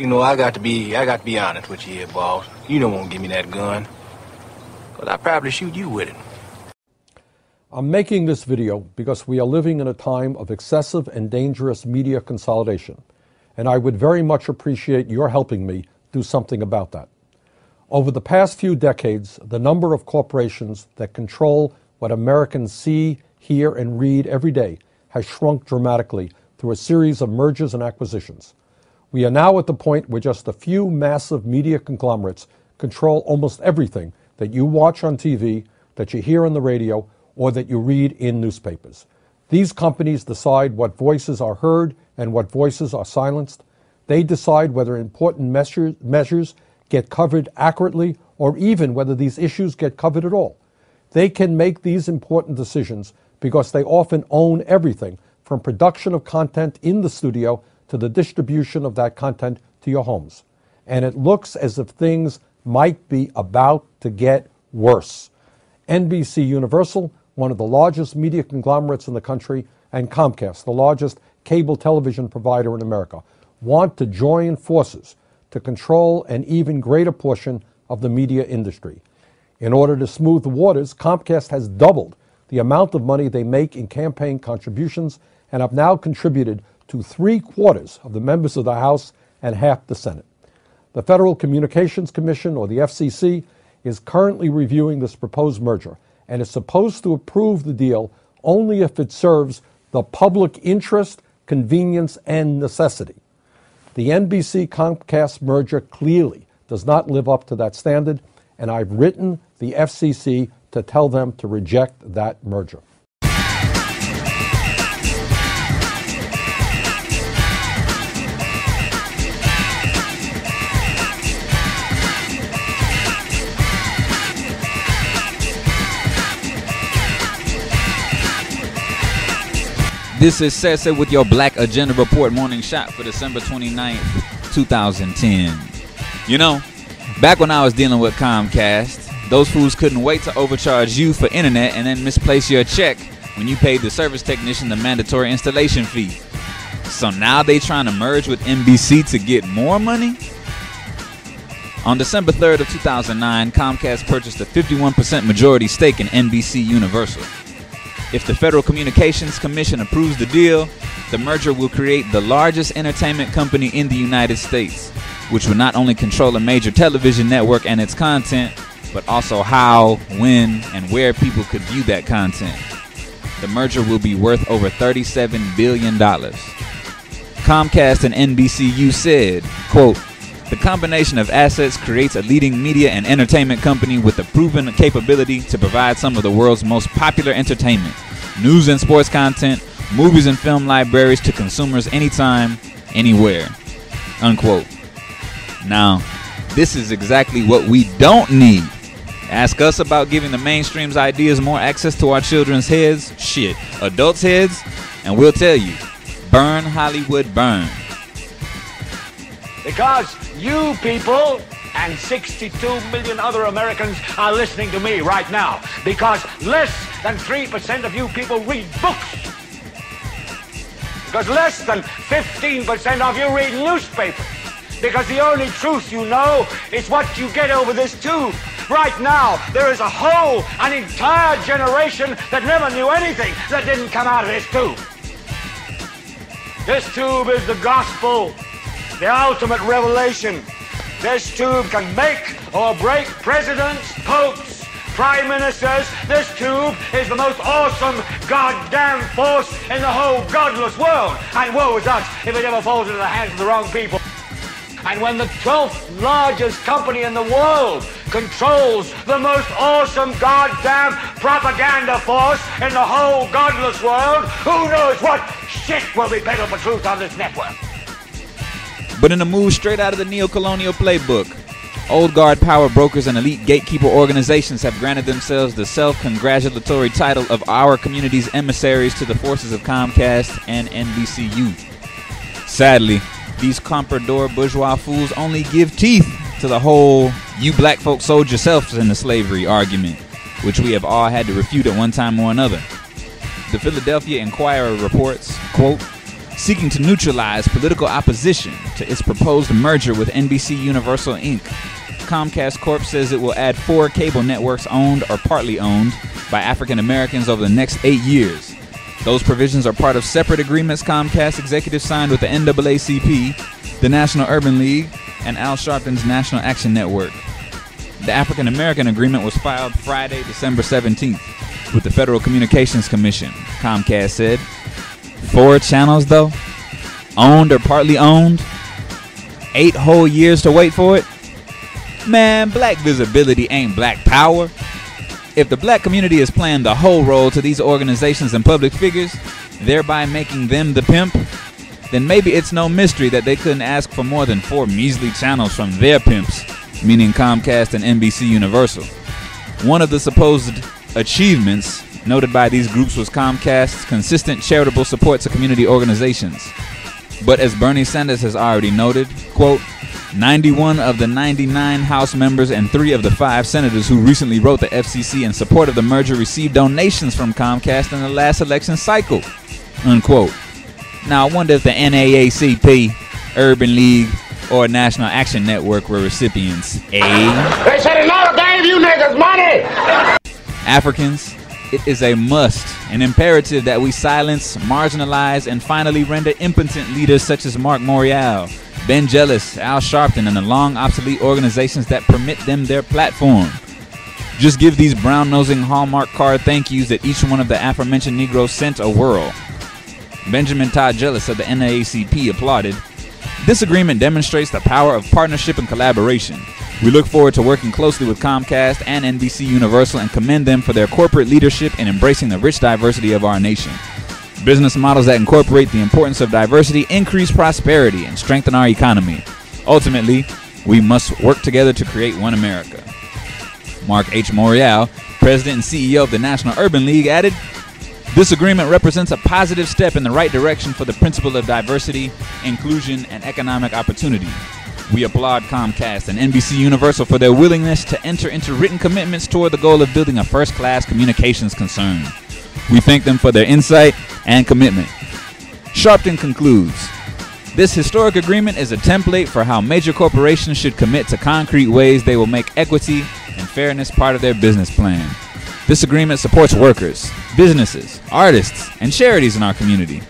You know, I got to be honest with you here, boss. You don't want to give me that gun, 'cause I'd probably shoot you with it. I'm making this video because we are living in a time of excessive and dangerous media consolidation, and I would very much appreciate your helping me do something about that. Over the past few decades, the number of corporations that control what Americans see, hear, and read every day has shrunk dramatically through a series of mergers and acquisitions. We are now at the point where just a few massive media conglomerates control almost everything that you watch on TV, that you hear on the radio, or that you read in newspapers. These companies decide what voices are heard and what voices are silenced. They decide whether important measures get covered accurately or even whether these issues get covered at all. They can make these important decisions because they often own everything from production of content in the studio to the distribution of that content to your homes. And it looks as if things might be about to get worse. NBC Universal, one of the largest media conglomerates in the country, and Comcast, the largest cable television provider in America, want to join forces to control an even greater portion of the media industry. In order to smooth the waters, Comcast has doubled the amount of money they make in campaign contributions and have now contributed to 3/4 of the members of the House and half the Senate. The Federal Communications Commission, or the FCC, is currently reviewing this proposed merger and is supposed to approve the deal only if it serves the public interest, convenience, and necessity. The NBC-Comcast merger clearly does not live up to that standard, and I've written the FCC to tell them to reject that merger. This is Sessa with your Black Agenda Report morning shot for December 29th, 2010. You know, back when I was dealing with Comcast, those fools couldn't wait to overcharge you for internet and then misplace your check when you paid the service technician the mandatory installation fee. So now they trying to merge with NBC to get more money? On December 3rd of 2009, Comcast purchased a 51% majority stake in NBC Universal. If the Federal Communications Commission approves the deal, the merger will create the largest entertainment company in the United States, which will not only control a major television network and its content, but also how, when, and where people could view that content. The merger will be worth over $37 billion. Comcast and NBCU said, quote, "The combination of assets creates a leading media and entertainment company with a proven capability to provide some of the world's most popular entertainment, news and sports content, movies and film libraries to consumers anytime, anywhere." Unquote. Now, this is exactly what we don't need. Ask us about giving the mainstream's ideas more access to our children's heads, shit, adults' heads, and we'll tell you, burn Hollywood, burn. Because you people and 62 million other Americans are listening to me right now. Because less than 3% of you people read books. Because less than 15% of you read newspapers. Because the only truth you know is what you get over this tube. Right now, there is an entire generation that never knew anything that didn't come out of this tube. This tube is the gospel. The ultimate revelation. This tube can make or break presidents, popes, prime ministers. This tube is the most awesome goddamn force in the whole godless world. And woe is us if it ever falls into the hands of the wrong people. And when the 12th largest company in the world controls the most awesome goddamn propaganda force in the whole godless world, who knows what shit will be peddled for truth on this network. But in a move straight out of the neo-colonial playbook, old guard power brokers and elite gatekeeper organizations have granted themselves the self-congratulatory title of our community's emissaries to the forces of Comcast and NBCU. Sadly, these comprador bourgeois fools only give teeth to the whole "you black folks sold yourselves into slavery" argument, which we have all had to refute at one time or another. The Philadelphia Inquirer reports, quote, seeking to neutralize political opposition to its proposed merger with NBC Universal Inc. Comcast Corp says it will add 4 cable networks owned or partly owned by African Americans over the next 8 years. Those provisions are part of separate agreements Comcast executives signed with the NAACP, the National Urban League, and Al Sharpton's National Action Network. The African American agreement was filed Friday, December 17th with the Federal Communications Commission, Comcast said. 4 channels, though? Owned or partly owned? 8 whole years to wait for it? Man, black visibility ain't black power. If the black community is playing the whole role to these organizations and public figures, thereby making them the pimp, then maybe it's no mystery that they couldn't ask for more than 4 measly channels from their pimps, meaning Comcast and NBC Universal. One of the supposed achievements noted by these groups was Comcast's consistent charitable support to community organizations. But as Bernie Sanders has already noted, quote, 91 of the 99 House members and 3 of the 5 senators who recently wrote the FCC in support of the merger received donations from Comcast in the last election cycle, unquote. Now, I wonder if the NAACP, Urban League, or National Action Network were recipients. They should have never gave you niggas money! Africans, it is a must, an imperative that we silence, marginalize, and finally render impotent leaders such as Mark Morial, Ben Jealous, Al Sharpton, and the long obsolete organizations that permit them their platform. Just give these brown-nosing Hallmark card thank yous that each one of the aforementioned Negroes sent a whirl. Benjamin Todd Jealous of the NAACP applauded. This agreement demonstrates the power of partnership and collaboration. We look forward to working closely with Comcast and NBC Universal and commend them for their corporate leadership in embracing the rich diversity of our nation. Business models that incorporate the importance of diversity increase prosperity and strengthen our economy. Ultimately, we must work together to create one America. Mark H. Morial, President and CEO of the National Urban League, added, this agreement represents a positive step in the right direction for the principle of diversity, inclusion, and economic opportunity. We applaud Comcast and NBC Universal for their willingness to enter into written commitments toward the goal of building a first-class communications concern. We thank them for their insight and commitment. Sharpton concludes, this historic agreement is a template for how major corporations should commit to concrete ways they will make equity and fairness part of their business plan. This agreement supports workers, businesses, artists, and charities in our community.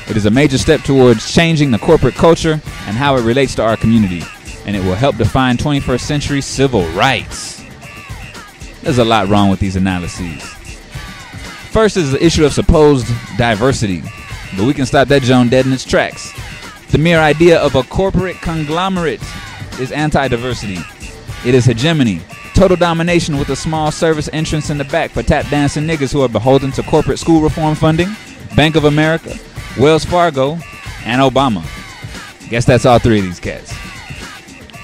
It is a major step towards changing the corporate culture and how it relates to our community, and it will help define 21st century civil rights. There's a lot wrong with these analyses. First is the issue of supposed diversity, but we can stop that Joan dead in its tracks. The mere idea of a corporate conglomerate is anti-diversity. It is hegemony, total domination with a small service entrance in the back for tap dancing niggas who are beholden to corporate school reform funding, Bank of America, Wells Fargo, and Obama. Guess that's all 3 of these cats.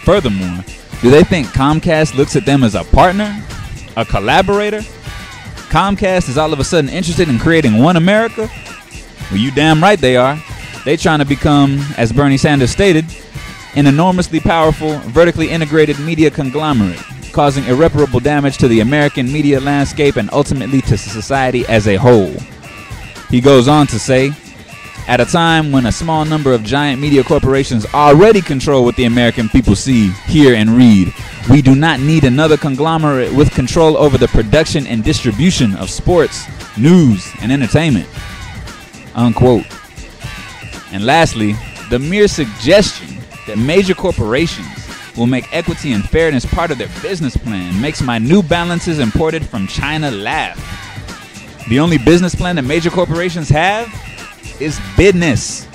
Furthermore, do they think Comcast looks at them as a partner? A collaborator? Comcast is all of a sudden interested in creating one America? Well, you damn right they are. They trying to become, as Bernie Sanders stated, an enormously powerful, vertically integrated media conglomerate, causing irreparable damage to the American media landscape and ultimately to society as a whole. He goes on to say, at a time when a small number of giant media corporations already control what the American people see, hear, and read, we do not need another conglomerate with control over the production and distribution of sports, news, and entertainment. Unquote. And lastly, the mere suggestion that major corporations will make equity and fairness part of their business plan makes my New Balances imported from China laugh. The only business plan that major corporations have is business.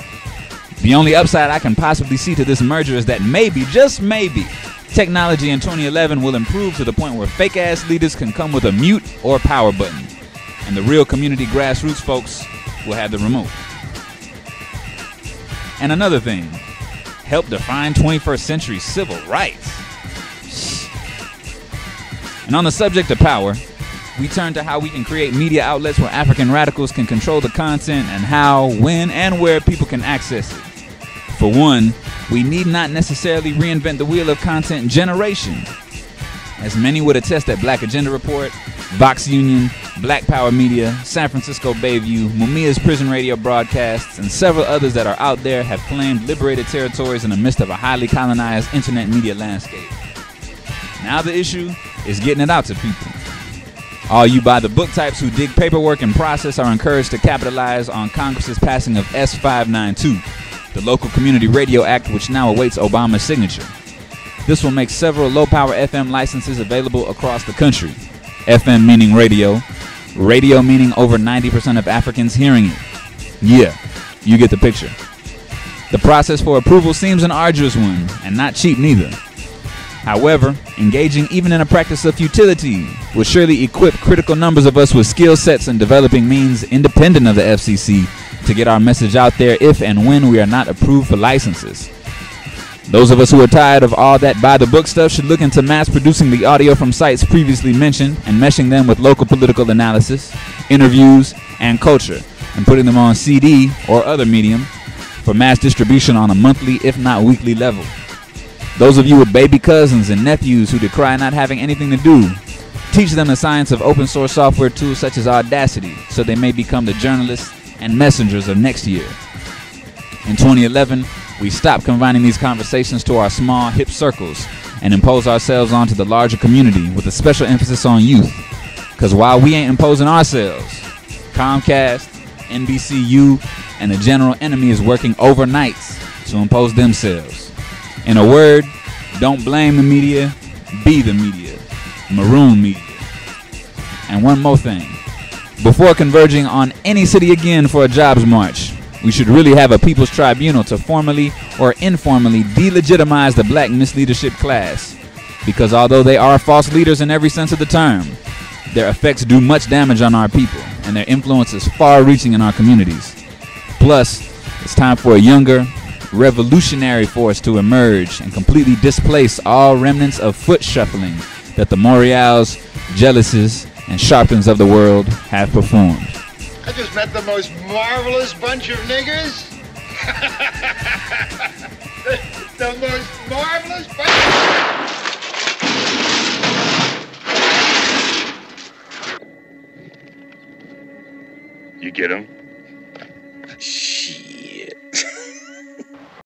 The only upside I can possibly see to this merger is that maybe, just maybe, technology in 2011 will improve to the point where fake-ass leaders can come with a mute or power button, and the real community grassroots folks will have the remote. And another thing, help define 21st century civil rights. And on the subject of power, we turn to how we can create media outlets where African radicals can control the content and how, when, and where people can access it. For one, we need not necessarily reinvent the wheel of content generation. As many would attest at Black Agenda Report, Vox Union, Black Power Media, San Francisco Bayview, Mumia's prison radio broadcasts, and several others that are out there have claimed liberated territories in the midst of a highly colonized internet media landscape. Now the issue is getting it out to people. All you by the book types who dig paperwork and process are encouraged to capitalize on Congress's passing of S592, the Local Community Radio Act, which now awaits Obama's signature. This will make several low-power FM licenses available across the country. FM meaning radio, radio meaning over 90% of Africans hearing it. Yeah, you get the picture. The process for approval seems an arduous one, and not cheap neither. However, engaging even in a practice of futility will surely equip critical numbers of us with skill sets and developing means independent of the FCC to get our message out there if and when we are not approved for licenses. Those of us who are tired of all that by-the-book stuff should look into mass-producing the audio from sites previously mentioned and meshing them with local political analysis, interviews, and culture, and putting them on CD or other medium for mass distribution on a monthly, if not weekly level. Those of you with baby cousins and nephews who decry not having anything to do, teach them the science of open-source software tools such as Audacity so they may become the journalists and messengers of next year. In 2011, we stopped confining these conversations to our small, hip circles and impose ourselves onto the larger community with a special emphasis on youth. Because while we ain't imposing ourselves, Comcast, NBCU, and the general enemy is working overnights to impose themselves. In a word, don't blame the media, be the media. Maroon media. And one more thing. Before converging on any city again for a jobs march, we should really have a people's tribunal to formally or informally delegitimize the black misleadership class. Because although they are false leaders in every sense of the term, their effects do much damage on our people, and their influence is far-reaching in our communities. Plus, it's time for a younger, revolutionary force to emerge and completely displace all remnants of foot shuffling that the Morials, Jealouses, and Sharptons of the world have performed. I just met the most marvelous bunch of niggers. the most marvelous bunch of... You get 'em?